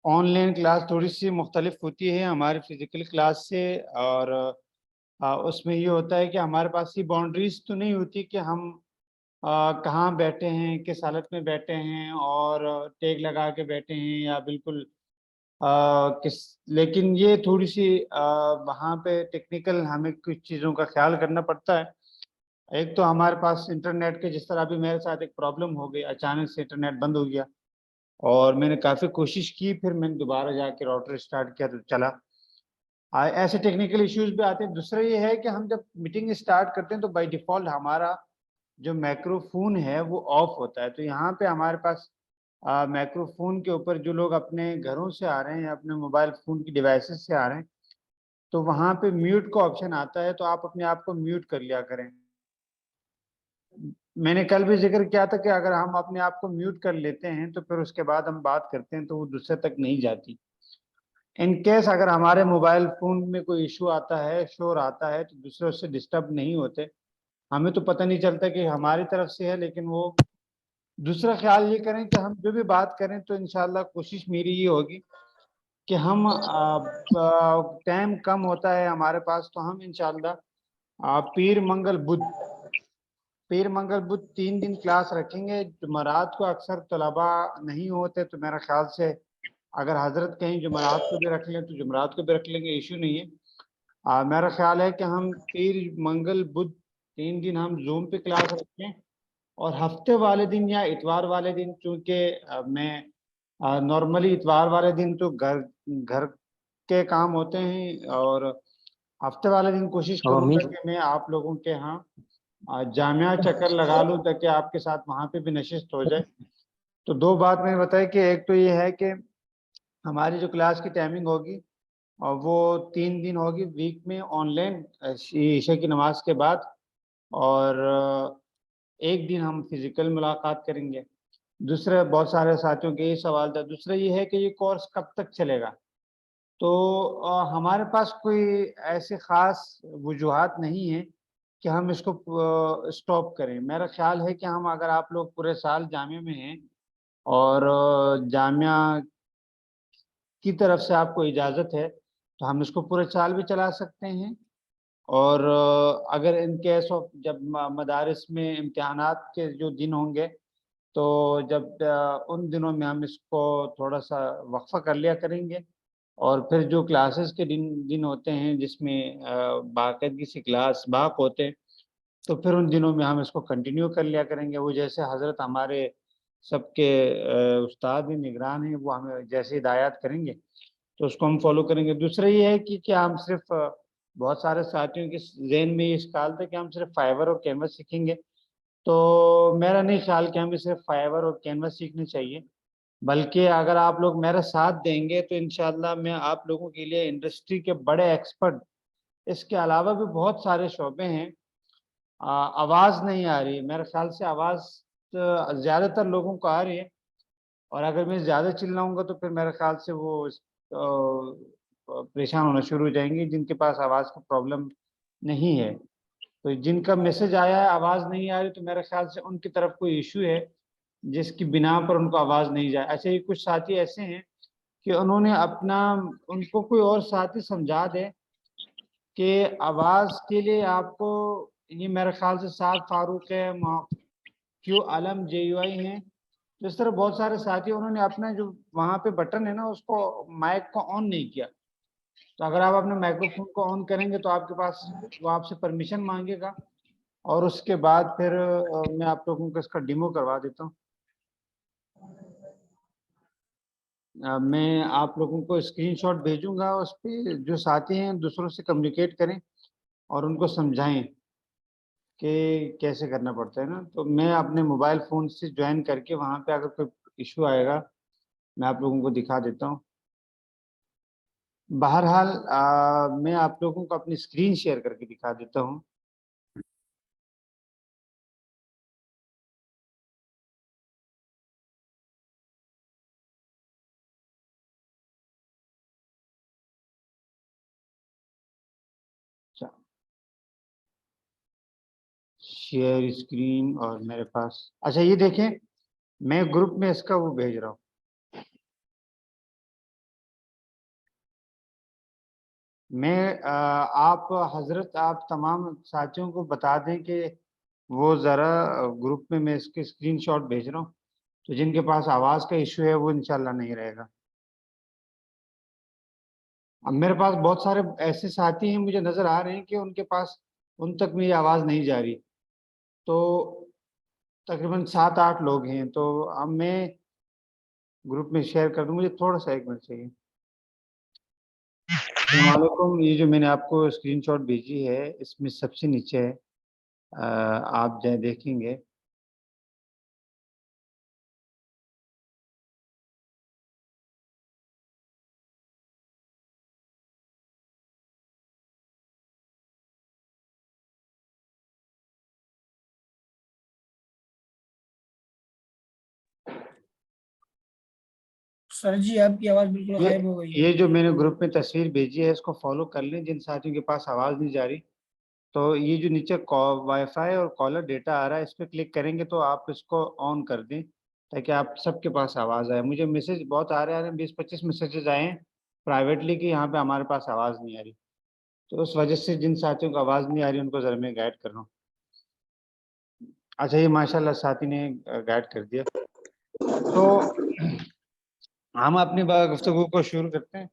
On line class تھوڑی سی مختلف ہوتی ہے ہماری فزیکل کلاس سے، اور اس میں یہ ہوتا ہے کہ ہمارے پاس یہ باؤنڈریز تو نہیں ہوتی کہ ہم کہاں بیٹھے ہیں، کس حالت میں بیٹھے ہیں، اور ٹیگ لگا کے بیٹھے ہیں یا بالکل لیکن یہ تھوڑی سی وہاں پہ ٹیکنیکل ہمیں کچھ چیزوں کا خیال کرنا پڑتا ہے۔ ایک تو ہمارے پاس انٹرنیٹ کے، جس طرح ابھی میرے ساتھ ایک پرابلم ہو گئی، اچانک سے انٹرنیٹ بند ہو گیا اور میں نے کافی کوشش کی، پھر میں نے دوبارہ جا کے راؤٹر اسٹارٹ کیا تو چلا۔ ایسے ٹیکنیکل ایشوز بھی آتے ہیں۔ دوسرا یہ ہے کہ ہم جب میٹنگ اسٹارٹ کرتے ہیں تو بائی ڈیفالٹ ہمارا جو مائکرو فون ہے وہ آف ہوتا ہے، تو یہاں پہ ہمارے پاس مائکرو فون کے اوپر جو لوگ اپنے گھروں سے آ رہے ہیں، اپنے موبائل فون کی ڈیوائسز سے آ رہے ہیں، تو وہاں پہ میوٹ کا آپشن آتا ہے، تو آپ اپنے آپ کو میوٹ کر لیا کریں۔ میں نے کل بھی ذکر کیا تھا کہ اگر ہم اپنے آپ کو میوٹ کر لیتے ہیں تو پھر اس کے بعد ہم بات کرتے ہیں تو وہ دوسرے تک نہیں جاتی۔ ان کیس اگر ہمارے موبائل فون میں کوئی ایشو آتا ہے، شور آتا ہے، تو دوسرے اس سے ڈسٹرب نہیں ہوتے، ہمیں تو پتہ نہیں چلتا کہ ہماری طرف سے ہے، لیکن وہ دوسرا خیال یہ کریں کہ ہم جو بھی بات کریں تو انشاءاللہ کوشش میری یہ ہوگی کہ ہم ٹائم کم ہوتا ہے ہمارے پاس، تو ہم انشاءاللہ پیر منگل بدھ 3 دن کلاس رکھیں گے۔ جمعرات کو اکثر طلبا نہیں ہوتے، تو میرا خیال سے اگر حضرت کہیں جمعرات کو بھی رکھ لیں تو جمعرات کو بھی رکھ لیں گے، ایشو نہیں ہے۔ میرا خیال ہے کہ ہم پیر منگل بدھ 3 دن ہم زوم پہ کلاس رکھیں، اور ہفتے والے دن یا اتوار والے دن، چونکہ میں نارملی اتوار والے دن تو گھر کے کام ہوتے ہیں، اور ہفتے والے دن کوشش کروں گا کہ میں آپ لوگوں کے ہاں جامعہ چکر لگا لوں تاکہ آپ کے ساتھ وہاں پہ بھی نشست ہو جائے۔ تو دو بات میں بتائی کہ ایک تو یہ ہے کہ ہماری جو کلاس کی ٹائمنگ ہوگی وہ 3 دن ہوگی ویک میں آن لائن عشاء کی نماز کے بعد، اور ایک دن ہم فزیکل ملاقات کریں گے۔ دوسرے بہت سارے ساتھیوں کے یہ سوال تھا، دوسرا یہ ہے کہ یہ کورس کب تک چلے گا؟ تو ہمارے پاس کوئی ایسے خاص وجوہات نہیں ہیں کہ ہم اس کو اسٹاپ کریں۔ میرا خیال ہے کہ ہم اگر آپ لوگ پورے سال جامعہ میں ہیں اور جامعہ کی طرف سے آپ کو اجازت ہے تو ہم اس کو پورے سال بھی چلا سکتے ہیں، اور اگر ان کیس آف جب مدارس میں امتحانات کے جو دن ہوں گے تو جب ان دنوں میں ہم اس کو تھوڑا سا وقفہ کر لیا کریں گے، اور پھر جو کلاسز کے دن ہوتے ہیں جس میں باقاعدگی سے کلاس باق ہوتے ہیں، تو پھر ان دنوں میں ہم اس کو کنٹینیو کر لیا کریں گے۔ وہ جیسے حضرت ہمارے سب کے استاد ہیں، نگران ہیں، وہ ہمیں جیسے ہدایات کریں گے تو اس کو ہم فالو کریں گے۔ دوسرا یہ ہے کہ کیا ہم صرف بہت سارے ساتھیوں کے ذہن میں یہ اشکال تھا کہ ہم صرف فائبر اور کینوس سیکھیں گے، تو میرا نہیں خیال کہ ہمیں صرف فائبر اور کینوس سیکھنی چاہیے، بلکہ اگر آپ لوگ میرا ساتھ دیں گے تو انشاءاللہ میں آپ لوگوں کے لیے انڈسٹری کے بڑے ایکسپرٹ، اس کے علاوہ بھی بہت سارے شعبے ہیں۔ آواز نہیں آ رہی، میرے خیال سے آواز زیادہ تر لوگوں کو آ رہی ہے، اور اگر میں زیادہ چلاؤں گا تو پھر میرے خیال سے وہ پریشان ہونا شروع ہو جائیں گے جن کے پاس آواز کا پرابلم نہیں ہے۔ تو جن کا میسج آیا ہے آواز نہیں آ رہی، تو میرے خیال سے ان کی طرف کوئی ایشو ہے جس کی بنا پر ان کو آواز نہیں جائے۔ ایسے ہی کچھ ساتھی ایسے ہیں کہ انہوں نے ان کو کوئی اور ساتھی سمجھا دے کہ آواز کے لیے آپ کو، یہ میرے خیال سے سعد فاروق ہے، کیو عالم JUI ہیں، اس طرح بہت سارے ساتھی انہوں نے اپنا جو وہاں پہ بٹن ہے نا اس کو مائک کو آن نہیں کیا۔ تو اگر آپ اپنے مائکرو فون کو آن کریں گے تو آپ کے پاس وہ آپ سے پرمیشن مانگے گا، اور اس کے بعد پھر میں آپ لوگوں کو اس کا ڈیمو کروا دیتا ہوں۔ میں آپ لوگوں کو اسکرین شاٹ بھیجوں گا، اس پہ جو ساتھی ہیں دوسروں سے کمیونیکیٹ کریں اور ان کو سمجھائیں کہ کیسے کرنا پڑتا ہے نا۔ تو میں اپنے موبائل فون سے جوائن کر کے وہاں پہ اگر کوئی ایشو آئے گا میں آپ لوگوں کو دکھا دیتا ہوں۔ بہرحال میں آپ لوگوں کو اپنی اسکرین شیئر کر کے دکھا دیتا ہوں۔ شیئر اسکرین، اور میرے پاس اچھا یہ دیکھیں میں گروپ میں اس کا وہ بھیج رہا ہوں۔ میں آپ حضرت آپ تمام ساتھیوں کو بتا دیں کہ وہ ذرا گروپ میں اس کے اسکرین شاٹ بھیج رہا ہوں، تو جن کے پاس آواز کا ایشو ہے وہ انشاءاللہ نہیں رہے گا۔ اب میرے پاس بہت سارے ایسے ساتھی ہیں مجھے نظر آ رہے ہیں کہ ان کے پاس ان تک میری آواز نہیں جا رہی، تو تقریباً 7-8 لوگ ہیں، تو اب میں گروپ میں شیئر کر دوں، مجھے تھوڑا سا 1 منٹ چاہیے۔ السلام علیکم، یہ جو میں نے آپ کو اسکرین شاٹ بھیجی ہے اس میں سب سے نیچے ہے، آپ جائیں دیکھیں گے۔ سر جی آپ کی آواز بالکل غائب ہو گئی ہے۔ یہ جو میں نے گروپ میں تصویر بھیجی ہے اس کو فالو کر لیں، جن ساتھیوں کے پاس آواز نہیں جا رہی، تو یہ جو نیچے وائی فائی اور کالر ڈیٹا آ رہا ہے اس پہ کلک کریں گے تو آپ اس کو آن کر دیں تاکہ آپ سب کے پاس آواز آئے۔ مجھے میسج بہت آ رہے ہیں، 20-25 میسیجز آئے ہیں پرائیویٹلی کہ یہاں پہ ہمارے پاس آواز نہیں آ رہی، تو اس وجہ سے جن ساتھیوں کو آواز نہیں آ رہی ان کو ذرا میں گائیڈ کر رہا ہوں۔ اچھا، یہ ماشاءاللہ ساتھی نے گائیڈ کر دیا، تو ہم اپنی گفتگو کو شروع کرتے ہیں۔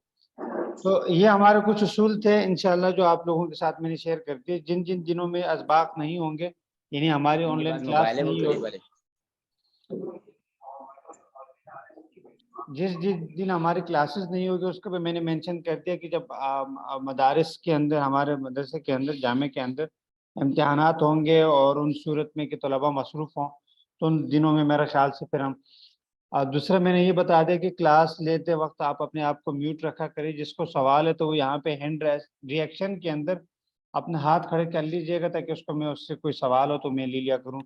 تو یہ ہمارے کچھ اصول تھے انشاءاللہ جو آپ لوگوں کے ساتھ میں نے شیئر کر دیے۔ جن جن دنوں میں اسباق نہیں ہوں گے، یعنی ہماری آن لائن کلاس نہیں ہوگی، جس دن ہماری کلاسز نہیں ہوگی اس کو بھی میں نے مینشن کر دیا کہ جب مدارس کے اندر، ہمارے مدرسے کے اندر، جامع کے اندر امتحانات ہوں گے اور ان صورت میں کہ طلباء مصروف ہوں تو ان دنوں میں میرا خیال سے پھر ہم دوسرا میں نے یہ بتا دیا کہ کلاس لیتے وقت آپ اپنے آپ کو میوٹ رکھا کریں، جس کو سوال ہے تو وہ یہاں پہ ہینڈ ریئیکشن کے اندر اپنے ہاتھ کھڑے کر لیجئے گا تاکہ اس کو میں اس سے کوئی سوال ہو تو میں لے لیا کروں۔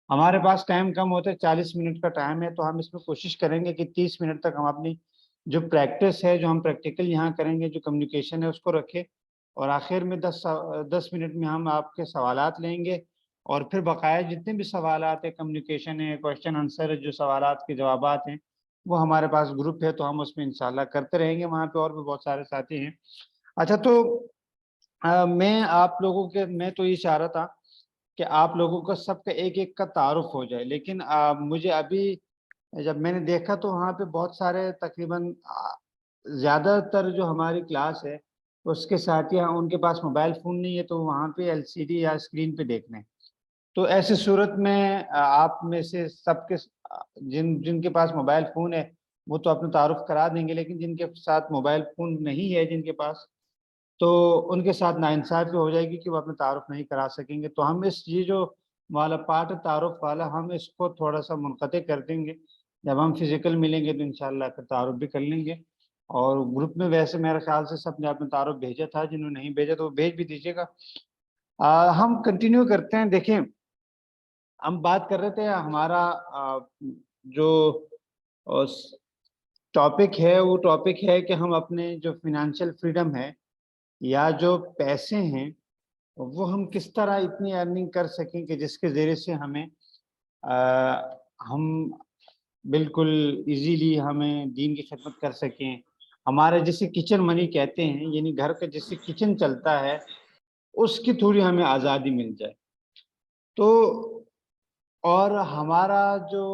ہمارے پاس ٹائم کم ہوتا ہے، 40 منٹ کا ٹائم ہے، تو ہم اس میں کوشش کریں گے کہ 30 منٹ تک ہم اپنی جو پریکٹس ہے، جو ہم پریکٹیکل یہاں کریں گے، جو کمیونیکیشن ہے اس کو رکھیں، اور آخر میں 10 منٹ میں ہم آپ کے سوالات لیں گے، اور پھر بقایا جتنے بھی سوالات ہیں، کمیونیکیشن ہے، کوشچن آنسر ہے، جو سوالات کے جوابات ہیں وہ ہمارے پاس گروپ ہے تو ہم اس میں انشاءاللہ کرتے رہیں گے، وہاں پہ اور بھی بہت سارے ساتھی ہیں۔ اچھا، تو میں آپ لوگوں کے میں تو یہ چاہ رہا تھا کہ آپ لوگوں کا سب کا ایک ایک کا تعارف ہو جائے، لیکن مجھے ابھی جب میں نے دیکھا تو وہاں پہ بہت سارے تقریباً زیادہ تر جو ہماری کلاس ہے اس کے ساتھی ہیں ان کے پاس موبائل فون نہیں ہے، تو وہاں پہ LCD یا اسکرین پہ دیکھنا ہے، تو ایسی صورت میں آپ میں سے سب کے جن کے پاس موبائل فون ہے وہ تو اپنا تعارف کرا دیں گے، لیکن جن کے ساتھ موبائل فون نہیں ہے جن کے پاس، تو ان کے ساتھ ناانصافی ہو جائے گی کہ وہ اپنا تعارف نہیں کرا سکیں گے، تو ہم یہ جو والا پارٹ تعارف والا ہم اس کو تھوڑا سا منقطع کر دیں گے، جب ہم فزیکل ملیں گے تو انشاءاللہ پھر تعارف بھی کر لیں گے، اور گروپ میں ویسے میرے خیال سے سب نے اپنا تعارف بھیجا تھا، جنہوں نے نہیں بھیجا تو وہ بھیج بھی دیجیے گا۔ ہم کنٹینیو کرتے ہیں۔ دیکھیں، ہم بات کر رہے تھے ہمارا جو ٹاپک ہے وہ ٹاپک ہے کہ ہم اپنے جو فنانشل فریڈم ہے یا جو پیسے ہیں وہ ہم کس طرح اتنی ارننگ کر سکیں کہ جس کے ذریعے سے ہمیں ہم بالکل ایزیلی ہمیں دین کی خدمت کر سکیں، ہمارے جسے کچن منی کہتے ہیں، یعنی گھر کا جس سے کچن چلتا ہے اس کی تھوڑی ہمیں آزادی مل جائے، تو اور ہمارا جو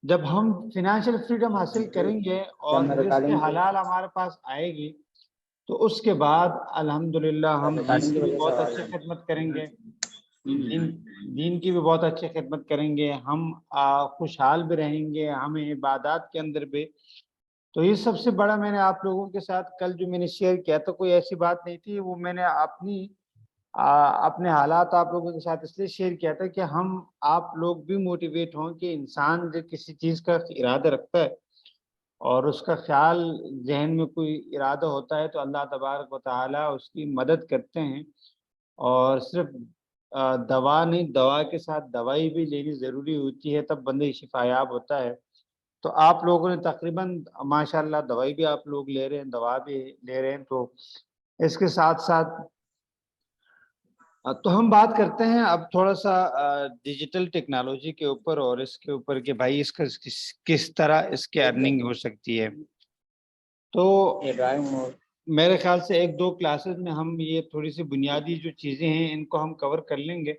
جب ہم فنانشل فریڈم حاصل کریں گے اور رزق حلال ہمارے پاس آئے گی تو اس کے بعد الحمدللہ ہم دین کی بھی بہت اچھی خدمت کریں گے، دین کی بھی بہت اچھی خدمت کریں گے، ہم خوشحال بھی رہیں گے، ہمیں عبادات کے اندر بھی۔ تو یہ سب سے بڑا میں نے آپ لوگوں کے ساتھ کل جو میں نے شیئر کیا تو کوئی ایسی بات نہیں تھی، وہ میں نے اپنے حالات آپ لوگوں کے ساتھ اس لیے شیئر کیا تھا کہ ہم آپ لوگ بھی موٹیویٹ ہوں کہ انسان جو کسی چیز کا ارادہ رکھتا ہے اور اس کا خیال ذہن میں کوئی ارادہ ہوتا ہے تو اللہ تبارک و تعالی اس کی مدد کرتے ہیں، اور صرف دوا نہیں، دوا کے ساتھ دوائی بھی لینی ضروری ہوتی ہے، تب بندے شفا یاب ہوتا ہے۔ تو آپ لوگوں نے تقریباً ماشاءاللہ دوائی بھی آپ لوگ لے رہے ہیں، دوا بھی لے رہے ہیں، تو اس کے ساتھ ساتھ تو ہم بات کرتے ہیں اب تھوڑا سا ڈیجیٹل ٹیکنالوجی کے اوپر، اور اس کے اوپر کہ بھائی اس کا کس طرح اس کی ارننگ ہو سکتی ہے۔ تو میرے خیال سے 1-2 کلاسز میں ہم یہ تھوڑی سی بنیادی جو چیزیں ہیں ان کو ہم کور کر لیں گے،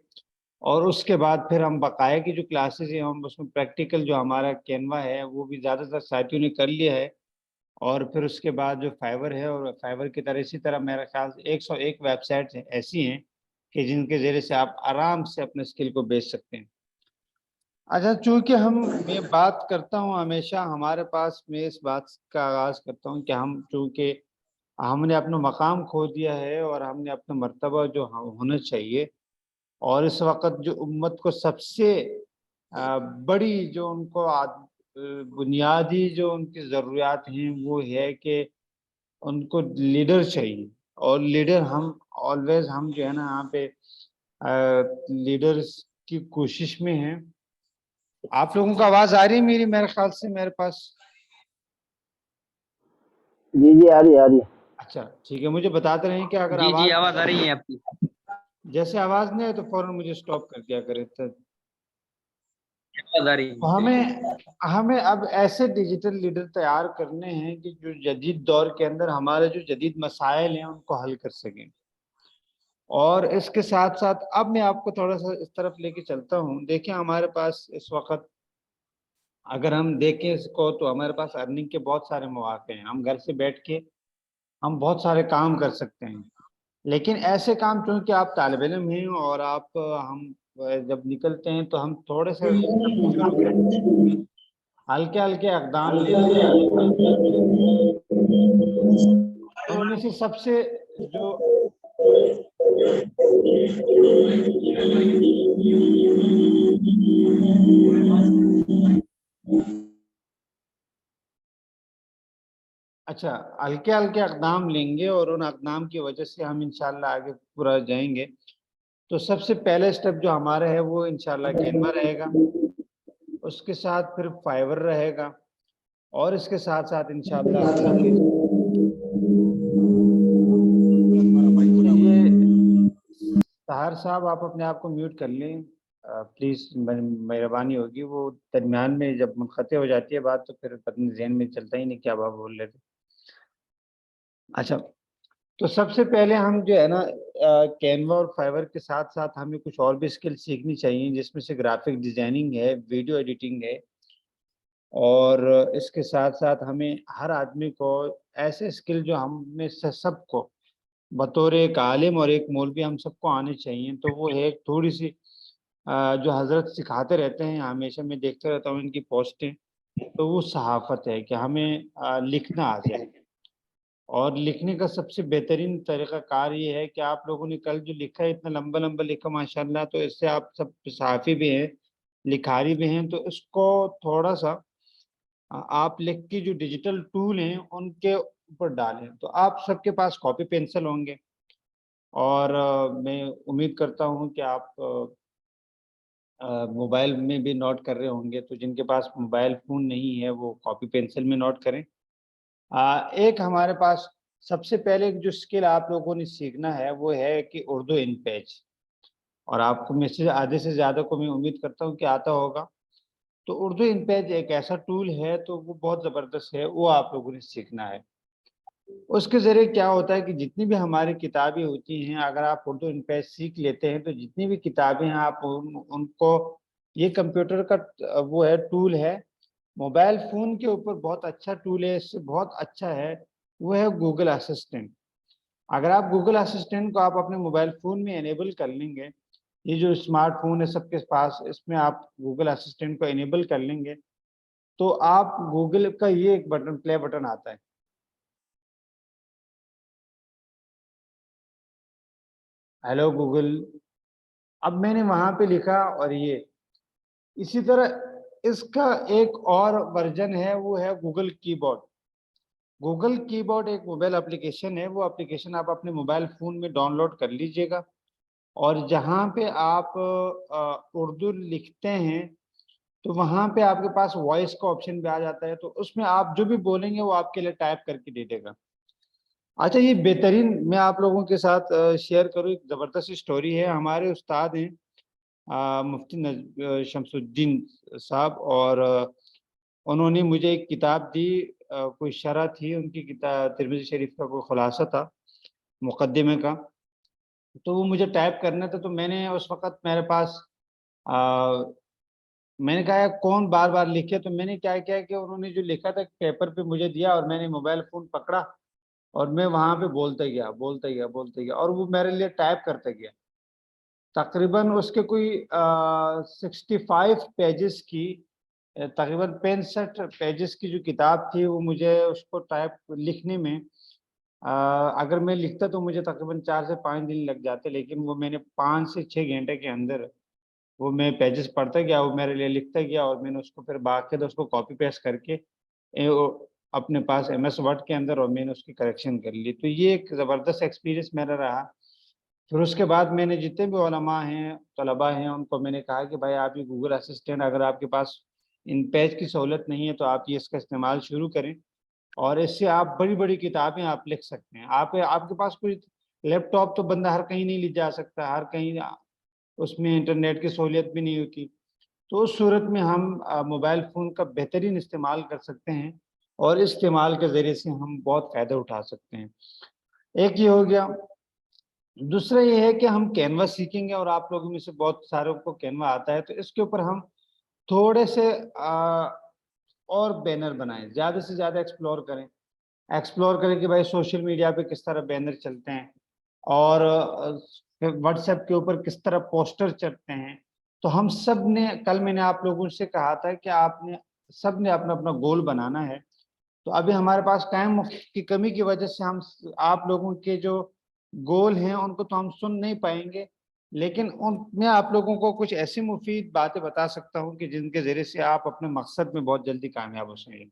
اور اس کے بعد پھر ہم بقایا کی جو کلاسز ہیں ہم اس میں پریکٹیکل جو ہمارا کینوا ہے وہ بھی زیادہ تر ساتھیوں نے کر لیا ہے، اور پھر اس کے بعد جو فائیور ہے، اور فائیور کی طرح اسی طرح میرے خیال سے 101 ویب سائٹس ایسی ہیں کہ جن کے ذریعے سے آپ آرام سے اپنے اسکل کو بیچ سکتے ہیں۔ اچھا، چونکہ میں بات کرتا ہوں ہمیشہ ہمارے پاس، میں اس بات کا آغاز کرتا ہوں کہ چونکہ ہم نے اپنا مقام کھو دیا ہے اور ہم نے اپنا مرتبہ جو ہونا چاہیے، اور اس وقت جو امت کو سب سے بڑی جو ان کو بنیادی جو ان کی ضروریات ہیں وہ ہے کہ ان کو لیڈر چاہیے، اور لیڈر ہم آلویز ہم جو ہے نا یہاں پہ لیڈرز کی کوشش میں ہیں۔ آپ لوگوں کو آواز آ رہی ہے میری؟ میرے خیال سے میرے پاس جی آ رہی ہے۔ اچھا ٹھیک ہے، مجھے بتاتے رہیں کہ اگر جی آواز آ رہی ہے آپ کی۔ جیسے آواز نہیں آئے تو فوراً مجھے سٹاپ کر دیا کرے۔ آواز آ رہی ہے۔ ہمیں اب ایسے ڈیجیٹل لیڈر تیار کرنے ہیں کہ جو جدید دور کے اندر ہمارے جو جدید مسائل ہیں ان کو حل کر سکیں، اور اس کے ساتھ ساتھ اب میں آپ کو تھوڑا سا اس طرف لے کے چلتا ہوں۔ دیکھیں ہمارے پاس اس وقت اگر ہم دیکھیں اس کو تو ہمارے پاس ارننگ کے بہت سارے مواقع ہیں، ہم گھر سے بیٹھ کے ہم بہت سارے کام کر سکتے ہیں، لیکن ایسے کام چونکہ آپ طالب علم ہیں اور ہم جب نکلتے ہیں تو ہم تھوڑے سے ہلکے ہلکے اقدام لیتے ہیں۔ ان میں سے سب سے جو اچھا ہلکے ہلکے اقدام لیں گے، اور ان اقدام کی وجہ سے ہم انشاءاللہ آگے پورا جائیں گے۔ تو سب سے پہلے سٹیپ جو ہمارا ہے وہ انشاءاللہ کینوا رہے گا، اس کے ساتھ پھر فائیور رہے گا، اور اس کے ساتھ ساتھ انشاءاللہ یہ طاہر صاحب آپ اپنے آپ کو میوٹ کر لیں پلیز، مہربانی ہوگی۔ وہ درمیان میں جب منقطع ہو جاتی ہے بات تو پھر اپنے ذہن میں چلتا ہی نہیں کیا بات بول رہے تھے۔ اچھا، تو سب سے پہلے ہم جو ہے نا کینوا اور فائیور کے ساتھ ساتھ ہمیں کچھ اور بھی اسکل سیکھنی چاہیے، جس میں سے گرافک ڈیزائننگ ہے، ویڈیو ایڈیٹنگ ہے، اور اس کے ساتھ ساتھ ہمیں ہر آدمی کو ایسے اسکل جو ہم میں سے سب کو بطور ایک عالم اور ایک مولوی ہم سب کو آنے چاہیے، تو وہ ایک تھوڑی سی جو حضرت سکھاتے رہتے ہیں، ہمیشہ میں دیکھتا رہتا ہوں ان کی پوسٹیں، تو وہ صحافت ہے کہ ہمیں لکھنا آ جائے۔ اور لکھنے کا سب سے بہترین طریقہ کار یہ ہے کہ آپ لوگوں نے کل جو لکھا ہے اتنا لمبا لمبا لکھا ماشاءاللہ، تو اس سے آپ سب صحافی بھی ہیں، لکھاری بھی ہیں، تو اس کو تھوڑا سا آپ لکھ کی جو ڈیجیٹل ٹول ہیں ان کے اوپر ڈالیں، تو آپ سب کے پاس کاپی پینسل ہوں گے، اور میں امید کرتا ہوں کہ آپ موبائل میں بھی نوٹ کر رہے ہوں گے، تو جن کے پاس موبائل فون نہیں ہے وہ کاپی پینسل میں نوٹ کریں۔ ایک ہمارے پاس سب سے پہلے جو اسکل آپ لوگوں نے سیکھنا ہے وہ ہے کہ اردو ان پیج، اور آپ کو میں سے آدھے سے زیادہ کو میں امید کرتا ہوں کہ آتا ہوگا۔ تو اردو ان پیج ایک ایسا ٹول ہے تو وہ بہت زبردست ہے، وہ آپ لوگوں نے سیکھنا ہے۔ اس کے ذریعے کیا ہوتا ہے کہ جتنی بھی ہماری کتابیں ہوتی ہیں، اگر آپ اردو ان پیج سیکھ لیتے ہیں تو جتنی بھی کتابیں ہیں آپ ان کو، یہ کمپیوٹر کا وہ ہے ٹول ہے، موبائل فون کے اوپر بہت اچھا ٹول ہے، اس سے بہت اچھا ہے، وہ ہے گوگل اسسٹنٹ۔ اگر آپ گوگل اسسٹنٹ کو آپ اپنے موبائل فون میں انیبل کر لیں گے، یہ جو اسمارٹ فون ہے سب کے پاس، اس میں آپ گوگل اسسٹنٹ کو انیبل کر لیں گے تو آپ گوگل کا یہ ایک بٹن، پلے بٹن آتا ہے، ہیلو گوگل، اب میں نے وہاں پہ لکھا، اور یہ اسی طرح اس کا ایک اور ورژن ہے، وہ ہے گوگل کی بورڈ۔ گوگل کی بورڈ ایک موبائل اپلیکیشن ہے، وہ اپلیکیشن آپ اپنے موبائل فون میں ڈاؤن لوڈ کر لیجئے گا، اور جہاں پہ آپ اردو لکھتے ہیں تو وہاں پہ آپ کے پاس وائس کا آپشن بھی آ جاتا ہے، تو اس میں آپ جو بھی بولیں گے وہ آپ کے لیے ٹائپ کر کے دے دے گا۔ اچھا، یہ بہترین میں آپ لوگوں کے ساتھ شیئر کروں، ایک زبردست اسٹوری ہے۔ ہمارے استاد ہیں مفتی شمس الدین صاحب، اور انہوں نے مجھے ایک کتاب دی کوئی شرح تھی ان کی کتاب ترمذی شریف کا کوئی خلاصہ تھا مقدمے کا، تو وہ مجھے ٹائپ کرنا تھا. تو میں نے اس وقت میرے پاس میں نے کہا کون بار بار لکھے، تو میں نے کیا کیا کہ انہوں نے جو لکھا تھا پیپر پہ مجھے دیا اور میں نے موبائل فون پکڑا اور میں وہاں پہ بولتا گیا اور وہ میرے لیے ٹائپ کرتا گیا. تقریباً اس کے کوئی 65 پیجز کی، تقریباً 65 پیجز کی جو کتاب تھی، وہ مجھے اس کو ٹائپ لکھنے میں اگر میں لکھتا تو مجھے تقریباً 4 سے 5 دن لگ جاتے، لیکن وہ میں نے 5 سے 6 گھنٹے کے اندر وہ میں پیجز پڑھتا گیا، وہ میرے لیے لکھتا گیا اور میں نے اس کو پھر باقاعدہ اس کو کاپی پیسٹ کر کے اپنے پاس MS ورڈ کے اندر اور میں نے اس کی کریکشن کر لی. تو یہ ایک زبردست ایکسپیرینس میرا رہا. پھر اس کے بعد میں نے جتنے بھی علماء ہیں، طلباء ہیں، ان کو میں نے کہا کہ بھائی آپ یہ گوگل اسسٹنٹ، اگر آپ کے پاس ان پیج کی سہولت نہیں ہے تو آپ یہ اس کا استعمال شروع کریں اور اس سے آپ بڑی بڑی کتابیں آپ لکھ سکتے ہیں. آپ کے پاس کوئی لیپ ٹاپ تو بندہ ہر کہیں نہیں لے جا سکتا، ہر کہیں اس میں انٹرنیٹ کی سہولیت بھی نہیں ہوتی. تو اس صورت میں ہم موبائل فون کا بہترین استعمال کر سکتے ہیں اور استعمال کے ذریعے سے ہم بہت فائدہ اٹھا سکتے ہیں. ایک یہ ہو گیا. دوسرا یہ ہے کہ ہم کینوا سیکھیں گے اور آپ لوگوں میں سے بہت ساروں کو کینوا آتا ہے، تو اس کے اوپر ہم تھوڑے سے اور بینر بنائیں، زیادہ سے زیادہ ایکسپلور کریں کہ بھائی سوشل میڈیا پہ کس طرح بینر چلتے ہیں اور واٹس ایپ کے اوپر کس طرح پوسٹر چلتے ہیں. تو ہم سب نے، کل میں نے آپ لوگوں سے کہا تھا کہ آپ نے سب نے اپنا اپنا گول بنانا ہے. تو ابھی ہمارے پاس ٹائم کی کمی کی وجہ سے ہم آپ لوگوں کے جو گول ہیں ان کو تو ہم سن نہیں پائیں گے، لیکن میں آپ لوگوں کو کچھ ایسی مفید باتیں بتا سکتا ہوں کہ جن کے ذریعے سے آپ اپنے مقصد میں بہت جلدی کامیاب ہو سکیں گے.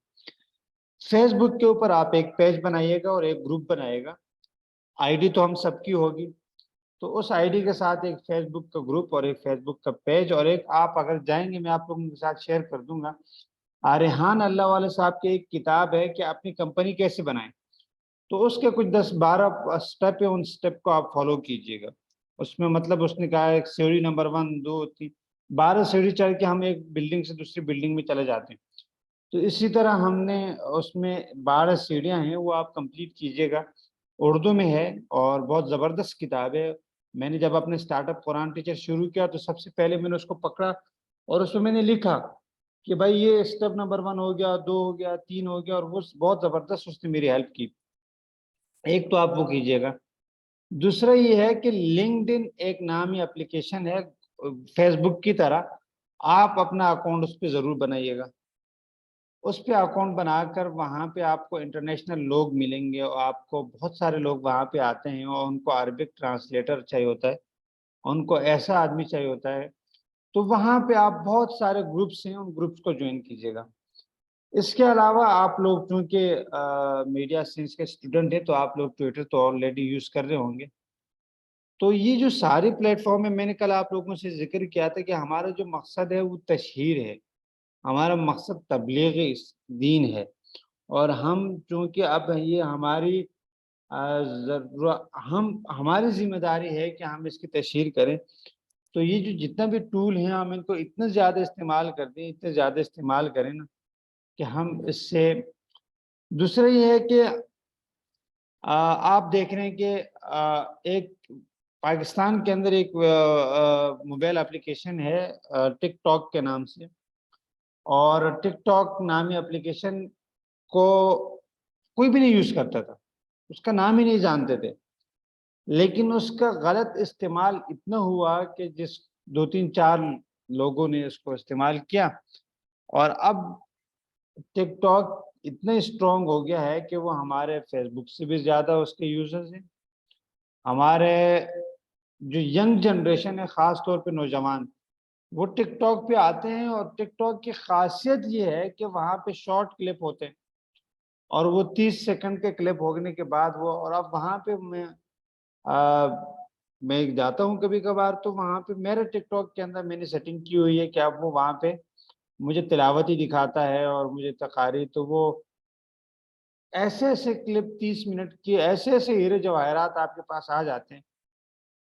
فیس بک کے اوپر آپ ایک پیج بنائیے گا اور ایک گروپ بنائیے گا. ID تو ہم سب کی ہوگی، تو اس ID کے ساتھ ایک فیس بک کا گروپ اور ایک فیس بک کا پیج، اور ایک آپ اگر جائیں گے میں آپ لوگوں کے ساتھ شیئر کر دوں گا. ریحان اللہ والے صاحب کی ایک کتاب ہے کہ اپنی کمپنی کیسے بنائیں، تو اس کے کچھ 10-12 سٹیپ ہیں، ان سٹیپ کو آپ فالو کیجئے گا. اس میں مطلب اس نے کہا ایک سیڑھی نمبر 1 2 3 12 سیڑھی چڑھ کے ہم ایک بلڈنگ سے دوسری بلڈنگ میں چلے جاتے ہیں. تو اسی طرح ہم نے اس میں 12 سیڑھیاں ہیں، وہ آپ کمپلیٹ کیجئے گا. اردو میں ہے اور بہت زبردست کتاب ہے. میں نے جب اپنے سٹارٹ اپ قرآن ٹیچر شروع کیا تو سب سے پہلے میں نے اس کو پکڑا اور اس میں نے لکھا کہ بھائی یہ سٹیپ نمبر 1 ہو گیا، 2 ہو گیا، 3 ہو گیا، اور وہ بہت زبردست اس نے میری ہیلپ کی. ایک تو آپ وہ کیجئے گا. دوسرا یہ ہے کہ LinkedIn ایک نامی اپلیکیشن ہے فیس بک کی طرح، آپ اپنا اکاؤنٹ اس پہ ضرور بنائیے گا. اس پہ اکاؤنٹ بنا کر وہاں پہ آپ کو انٹرنیشنل لوگ ملیں گے اور آپ کو بہت سارے لوگ وہاں پہ آتے ہیں اور ان کو عربک ٹرانسلیٹر چاہیے ہوتا ہے، ان کو ایسا آدمی چاہیے ہوتا ہے. تو وہاں پہ آپ بہت سارے گروپس ہیں، ان گروپس کو جوائن کیجیے گا. اس کے علاوہ آپ لوگ چونکہ میڈیا سائنس کے اسٹوڈنٹ ہیں تو آپ لوگ ٹویٹر تو آلریڈی یوز کر رہے ہوں گے. تو یہ جو سارے پلیٹ فارم ہے، میں نے کل آپ لوگوں سے ذکر کیا تھا کہ ہمارا جو مقصد ہے وہ تشہیر ہے، ہمارا مقصد تبلیغ دین ہے. اور ہم چونکہ اب یہ ہماری ذمہ داری ہے کہ ہم اس کی تشہیر کریں. تو یہ جو جتنا بھی ٹول ہیں ہم ان کو اتنا زیادہ استعمال کرتے ہیں، اتنے زیادہ استعمال کریں نا کہ ہم اس سے. دوسرا یہ ہے کہ آپ دیکھ رہے ہیں کہ ایک پاکستان کے اندر ایک موبائل اپلیکیشن ہے ٹک ٹاک کے نام سے، اور ٹک ٹاک نامی اپلیکیشن کو کوئی بھی نہیں یوز کرتا تھا، اس کا نام ہی نہیں جانتے تھے. لیکن اس کا غلط استعمال اتنا ہوا کہ 2-3-4 لوگوں نے اس کو استعمال کیا، اور اب ٹک ٹاک اتنا اسٹرانگ ہو گیا ہے کہ وہ ہمارے فیس بک سے بھی زیادہ اس کے یوزرز ہیں. ہمارے جو ینگ جنریشن ہے، خاص طور پہ نوجوان، وہ ٹک ٹاک پہ آتے ہیں، اور ٹک ٹاک کی خاصیت یہ ہے کہ وہاں پہ شارٹ کلپ ہوتے ہیں اور وہ 30 سیکنڈ کے کلپ ہونے کے بعد اور اب وہاں پہ میں جاتا ہوں کبھی کبھار، تو وہاں پہ میرے ٹک ٹاک کے اندر میں نے سیٹنگ کی ہوئی ہے کہ اب وہ وہاں پہ مجھے تلاوت ہی دکھاتا ہے اور مجھے تقاریر. تو وہ ایسے ایسے کلپ 30 منٹ کی، ایسے ایسے ہیرے جواہرات آپ کے پاس آ جاتے ہیں.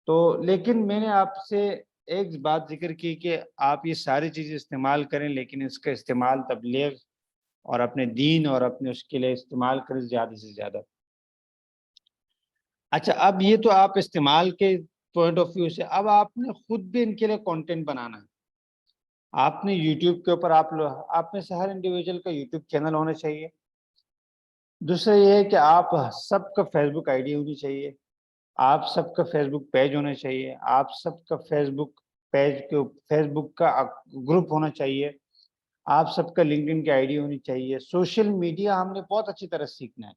تو لیکن میں نے آپ سے ایک بات ذکر کی کہ آپ یہ ساری چیزیں استعمال کریں، لیکن اس کا استعمال تبلیغ اور اپنے دین اور اپنے اس کے لیے استعمال کریں زیادہ سے زیادہ۔ اچھا، اب یہ تو آپ استعمال کے پوائنٹ آف ویو سے، اب آپ نے خود بھی ان کے لیے کانٹینٹ بنانا ہے۔ آپ نے یوٹیوب کے اوپر آپ میں سے ہر انڈیویجول کا یوٹیوب چینل ہونا چاہیے۔ دوسرا یہ ہے کہ آپ سب کا فیس بک آئی ڈی ہونی چاہیے، آپ سب کا فیس بک پیج ہونا چاہیے، آپ سب کا فیس بک پیج کے فیس بک کا گروپ ہونا چاہیے، آپ سب کا لنکڈ ان کی آئی ڈی ہونی چاہیے۔ سوشل میڈیا ہم نے بہت اچھی طرح سیکھنا ہے،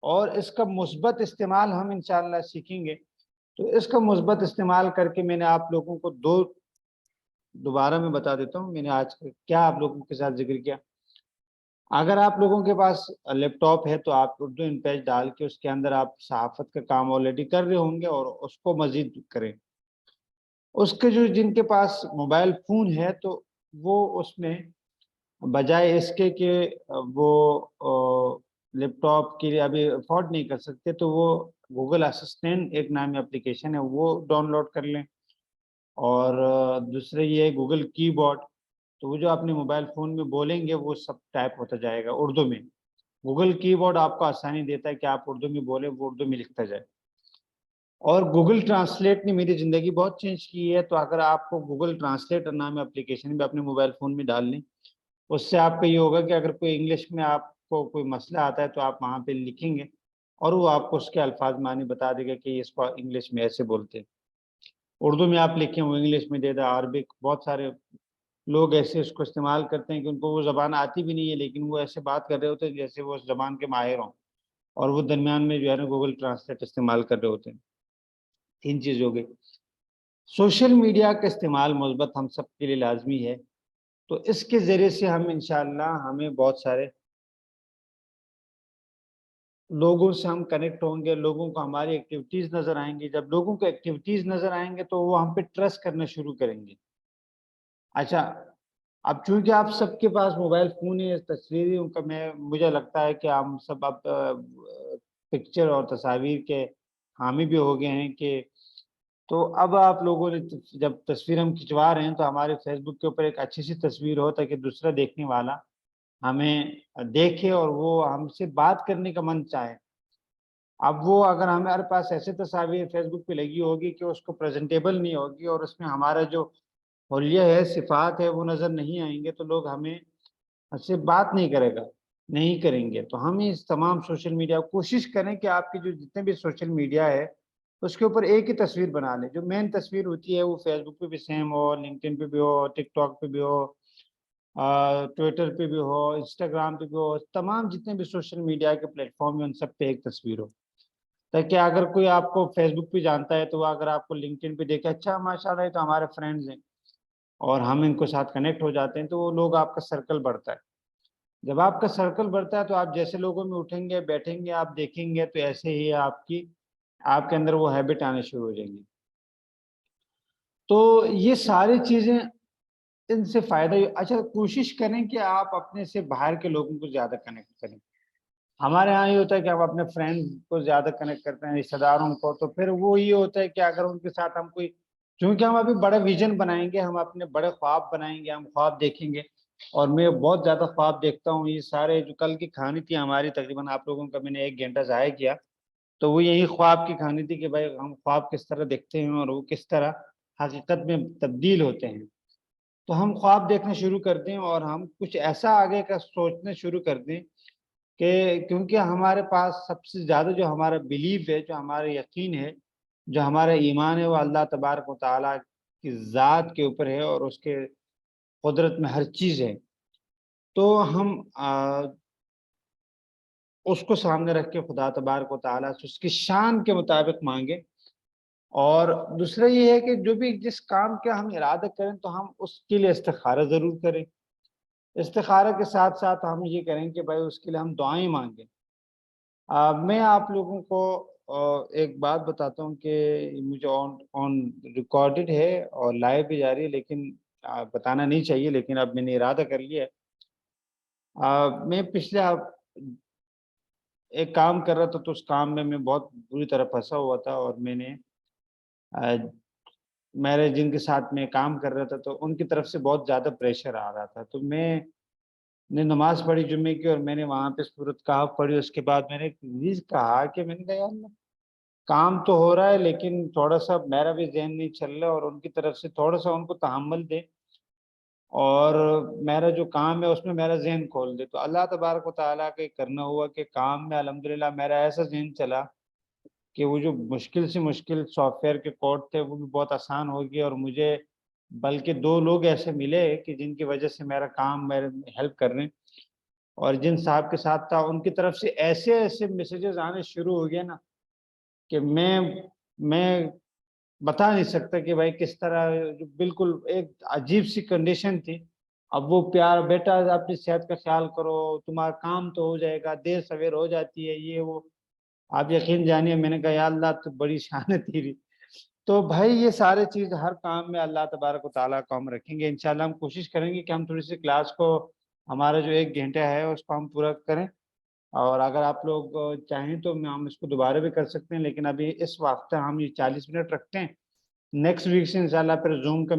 اور اس کا مثبت استعمال ہم انشاءاللہ سیکھیں گے۔ تو اس کا مثبت استعمال کر کے میں نے آپ لوگوں کو دوبارہ میں بتا دیتا ہوں، میں نے آج کیا آپ لوگوں کے ساتھ ذکر کیا۔ اگر آپ لوگوں کے پاس لیپ ٹاپ ہے تو آپ اردو ان پیج ڈال کے اس کے اندر آپ صحافت کا کام آلریڈی کر رہے ہوں گے، اور اس کو مزید کریں۔ اس کے جن کے پاس موبائل فون ہے تو وہ اس میں بجائے اس کے کہ وہ لیپ ٹاپ کے لیے ابھی افورڈ نہیں کر سکتے، تو وہ گوگل اسسٹنٹ ایک نامی اپلیکیشن ہے، وہ ڈاؤن لوڈ کر لیں۔ اور دوسرے یہ ہے گوگل کی بورڈ، تو وہ جو اپنے موبائل فون میں بولیں گے وہ سب ٹائپ ہوتا جائے گا اردو میں۔ گوگل کی بورڈ آپ کو آسانی دیتا ہے کہ آپ اردو میں بولیں، وہ اردو میں لکھتا جائے۔ اور گوگل ٹرانسلیٹ نے میری زندگی بہت چینج کی ہے، تو اگر آپ کو گوگل ٹرانسلیٹ نام اپلیکیشن بھی اپنے موبائل فون میں ڈال لیں، اس سے آپ کا یہ ہوگا کہ اگر کوئی انگلش میں آپ کو کوئی مسئلہ آتا ہے تو آپ وہاں پہ لکھیں گے اور وہ آپ کو اس کے الفاظ معنی بتا دے گا کہ اس کو انگلش میں ایسے بولتے ہیں۔ اردو میں آپ لکھیں وہ انگلش میں دے دے، عربک، بہت سارے لوگ ایسے اس کو استعمال کرتے ہیں کہ ان کو وہ زبان آتی بھی نہیں ہے، لیکن وہ ایسے بات کر رہے ہوتے ہیں جیسے وہ اس زبان کے ماہر ہوں، اور وہ درمیان میں جو ہے نا گوگل ٹرانسلیٹ استعمال کر رہے ہوتے ہیں۔ 3 چیز ہو گئی۔ سوشل میڈیا کا استعمال مثبت ہم سب کے لیے لازمی ہے، تو اس کے ذریعے سے ہم انشاءاللہ ہمیں بہت سارے لوگوں سے ہم کنیکٹ ہوں گے، لوگوں کو ہماری ایکٹیویٹیز نظر آئیں گی۔ جب لوگوں کو ایکٹیویٹیز نظر آئیں گے تو وہ ہم پہ ٹرسٹ کرنا شروع کریں گے۔ اچھا، اب چونکہ آپ سب کے پاس موبائل فون ہے، تصویری ان کا مجھے لگتا ہے کہ ہم سب اب پکچر اور تصاویر کے حامی بھی ہو گئے ہیں، کہ تو اب آپ لوگوں نے جب تصویر ہم کھنچوا رہے ہیں تو ہمارے فیس بک کے اوپر ایک اچھی سی تصویر ہو تاکہ دوسرا دیکھنے والا ہمیں دیکھے اور وہ ہم سے بات کرنے کا من چاہے۔ اب وہ اگر ہمارے پاس ایسے تصاویر فیس بک پہ لگی ہوگی کہ اس کو پریزنٹیبل نہیں ہوگی اور اس میں ہمارا جو حلیہ ہے، صفات ہے، وہ نظر نہیں آئیں گے، تو لوگ ہمیں سے بات نہیں کریں گے۔ تو ہم اس تمام سوشل میڈیا کوشش کریں کہ آپ کی جو جتنے بھی سوشل میڈیا ہے اس کے اوپر ایک ہی تصویر بنا لیں۔ جو مین تصویر ہوتی ہے وہ فیس بک پہ بھی سیم ہو، لنکڈ پہ بھی ہو، ٹک ٹاک پہ بھی ہو، ٹویٹر پہ بھی ہو، انسٹاگرام پہ بھی ہو، تمام جتنے بھی سوشل میڈیا کے پلیٹ فارم ہیں ان سب پہ ایک تصویر ہو، تاکہ اگر کوئی آپ کو فیس بک پہ جانتا ہے تو وہ اگر آپ کو لنکڈ پہ دیکھے، اچھا ماشاء اللہ یہ تو ہمارے فرینڈز ہیں اور ہم ان کو ساتھ کنیکٹ ہو جاتے ہیں، تو وہ لوگ آپ کا سرکل بڑھتا ہے۔ جب آپ کا سرکل بڑھتا ہے تو آپ جیسے لوگوں میں اٹھیں گے، بیٹھیں گے، آپ دیکھیں گے تو ایسے ہی آپ کے اندر وہ ہیبٹ آنے شروع ہو جائیں گی۔ تو یہ ساری چیزیں ان سے فائدہ اچھا کوشش کریں کہ آپ اپنے سے باہر کے لوگوں کو زیادہ کنیکٹ کریں۔ ہمارے یہاں یہ ہوتا ہے کہ ہم اپنے فرینڈ کو زیادہ کنیکٹ کرتے ہیں، رشتہ داروں کو، تو پھر وہ یہ ہوتا ہے کہ اگر ان کے ساتھ ہم چونکہ ہم ابھی بڑا ویژن بنائیں گے، ہم اپنے بڑے خواب بنائیں گے، ہم خواب دیکھیں گے، اور میں بہت زیادہ خواب دیکھتا ہوں۔ یہ سارے جو کل کی کہانی تھی ہماری، تقریباً آپ لوگوں کا میں نے 1 گھنٹہ ضائع کیا، تو وہ یہی خواب کی کہانی تھی کہ بھائی ہم خواب کس طرح دیکھتے ہیں اور وہ کس طرح حقیقت میں تبدیل ہوتے ہیں۔ تو ہم خواب دیکھنا شروع کر دیں اور ہم کچھ ایسا آگے کا سوچنا شروع کر دیں کہ کیونکہ ہمارے پاس سب سے زیادہ جو ہمارا بیلیف ہے، جو ہمارا یقین ہے، جو ہمارا ایمان ہے، وہ اللہ تبارک و تعالیٰ کی ذات کے اوپر ہے اور اس کے قدرت میں ہر چیز ہے۔ تو ہم اس کو سامنے رکھ کے خدا تبارک و تعالیٰ سے اس کی شان کے مطابق مانگیں۔ اور دوسرا یہ ہے کہ جو بھی جس کام کا ہم ارادہ کریں تو ہم اس کے لیے استخارہ ضرور کریں۔ استخارہ کے ساتھ ساتھ ہم یہ کریں کہ بھائی اس کے لیے ہم دعائیں مانگیں۔ میں آپ لوگوں کو ایک بات بتاتا ہوں کہ مجھے آن ریکارڈڈ ہے اور لائیو بھی جاری ہے، لیکن بتانا نہیں چاہیے، لیکن اب میں نے ارادہ کر لیا ہے۔ میں پچھلے ایک کام کر رہا تھا تو اس کام میں بہت بری طرح پھنسا ہوا تھا، اور میں نے میرے جن کے ساتھ میں کام کر رہا تھا تو ان کی طرف سے بہت زیادہ پریشر آ رہا تھا، تو میں نے نماز پڑھی جمعے کی اور میں نے وہاں پہ سورۃ کہف پڑھی. اس کے بعد میں نے ایک چیز کہا کہ میں نے کہا یار کام تو ہو رہا ہے لیکن تھوڑا سا میرا بھی ذہن نہیں چل رہا, اور ان کی طرف سے تھوڑا سا ان کو تحمل دے اور میرا جو کام ہے اس میں میرا ذہن کھول دے. تو اللہ تبارک و تعالیٰ کا کرنا ہوا کہ کام میں الحمدللہ میرا ایسا ذہن چلا کہ وہ جو مشکل سے مشکل سافٹ ویئر کے کوڈ تھے وہ بھی بہت آسان ہو گئے, اور مجھے بلکہ 2 لوگ ایسے ملے کہ جن کی وجہ سے میرا کام میرے ہیلپ کر رہے ہیں, اور جن صاحب کے ساتھ تھا ان کی طرف سے ایسے ایسے میسیجز آنے شروع ہو گئے نا کہ میں بتا نہیں سکتا کہ بھائی کس طرح, جو بالکل ایک عجیب سی کنڈیشن تھی. اب وہ پیار بیٹا اپنی صحت کا خیال کرو, تمہارا کام تو ہو جائے گا, دیر سویر ہو جاتی ہے یہ وہ. آپ یقین جانیے میں نے کہا یا اللہ تو بڑی شان ہے تیری. تو بھائی یہ سارے چیز ہر کام میں اللہ تبارک و تعالیٰ کو ہم رکھیں گے. انشاءاللہ ہم کوشش کریں گے کہ ہم تھوڑی سی کلاس کو, ہمارا جو 1 گھنٹہ ہے اس کو ہم پورا کریں, اور اگر آپ لوگ چاہیں تو ہم اس کو دوبارہ بھی کر سکتے ہیں, لیکن ابھی اس وقت ہم یہ 40 منٹ رکھتے ہیں. نیکسٹ ویک سے انشاءاللہ پھر زوم کا